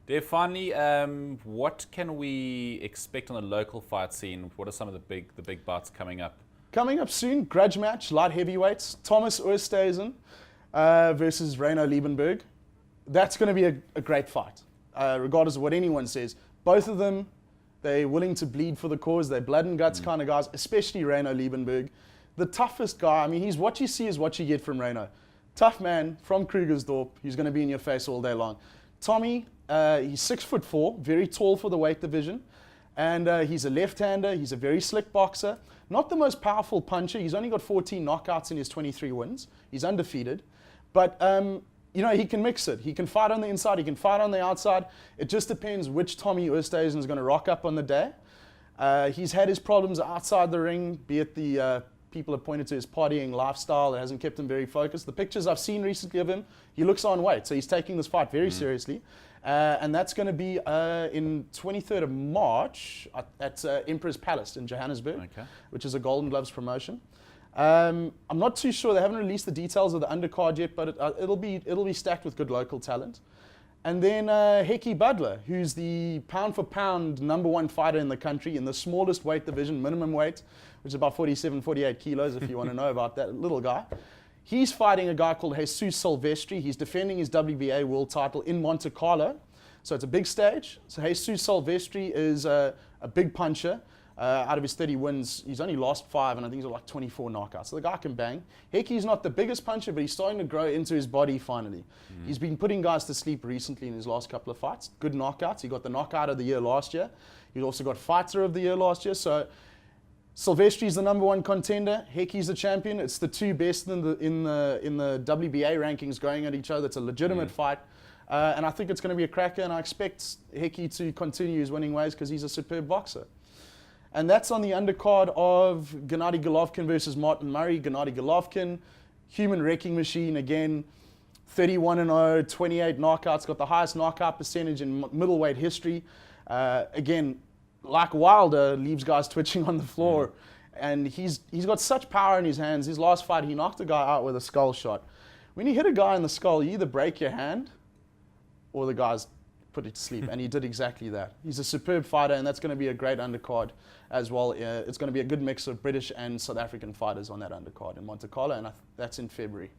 Dave, finally, what can we expect on the local fight scene? What are some of the big bouts coming up? Coming up soon, grudge match, light heavyweights, Thomas Oosthuizen versus Reino Liebenberg. That's going to be a great fight, regardless of what anyone says. Both of them, they're willing to bleed for the cause. They're blood and guts kind of guys, especially Reino Liebenberg. The toughest guy, I mean, he's what you see is what you get from Reino. Tough man from Krugersdorp. He's going to be in your face all day long. Tommy, he's 6'4", very tall for the weight division. And he's a left-hander. He's a very slick boxer. Not the most powerful puncher. He's only got 14 knockouts in his 23 wins. He's undefeated. But, you know, he can mix it. He can fight on the inside. He can fight on the outside. It just depends which Tommy Oosthuizen is going to rock up on the day. He's had his problems outside the ring, be it the people have pointed to his partying lifestyle that hasn't kept him very focused. The pictures I've seen recently of him, he looks on weight. So he's taking this fight very seriously. And that's going to be in 23rd of March at Emperor's Palace in Johannesburg, which is a Golden Gloves promotion. I'm not too sure. They haven't released the details of the undercard yet, but it'll be stacked with good local talent. And then Heki Butler, who's the pound-for-pound #1 fighter in the country in the smallest weight division, minimum weight, which is about 47, 48 kilos if you want to know about that little guy. He's fighting a guy called Jesus Silvestri. He's defending his WBA world title in Monte Carlo. So it's a big stage. So Jesus Silvestri is a big puncher. Out of his 30 wins, he's only lost 5, and I think he's got like 24 knockouts. So the guy can bang. Heki's not the biggest puncher, but he's starting to grow into his body finally. He's been putting guys to sleep recently in his last couple of fights. Good knockouts. He got the knockout of the year last year. He also got fighter of the year last year. So Silvestri's the #1 contender. Heki's the champion. It's the two best in the WBA rankings going at each other. It's a legitimate fight. And I think it's going to be a cracker, and I expect Heki to continue his winning ways because he's a superb boxer. And that's on the undercard of Gennady Golovkin versus Martin Murray. Gennady Golovkin, human wrecking machine again, 31-0, 28 knockouts, got the highest knockout percentage in middleweight history. Again, like Wilder, leaves guys twitching on the floor. And he's got such power in his hands. His last fight, he knocked a guy out with a skull shot. When you hit a guy in the skull, you either break your hand or the guy's put it to sleep, and he did exactly that. He's a superb fighter, and that's going to be a great undercard as well. It's going to be a good mix of British and South African fighters on that undercard in Monte Carlo, and that's in February.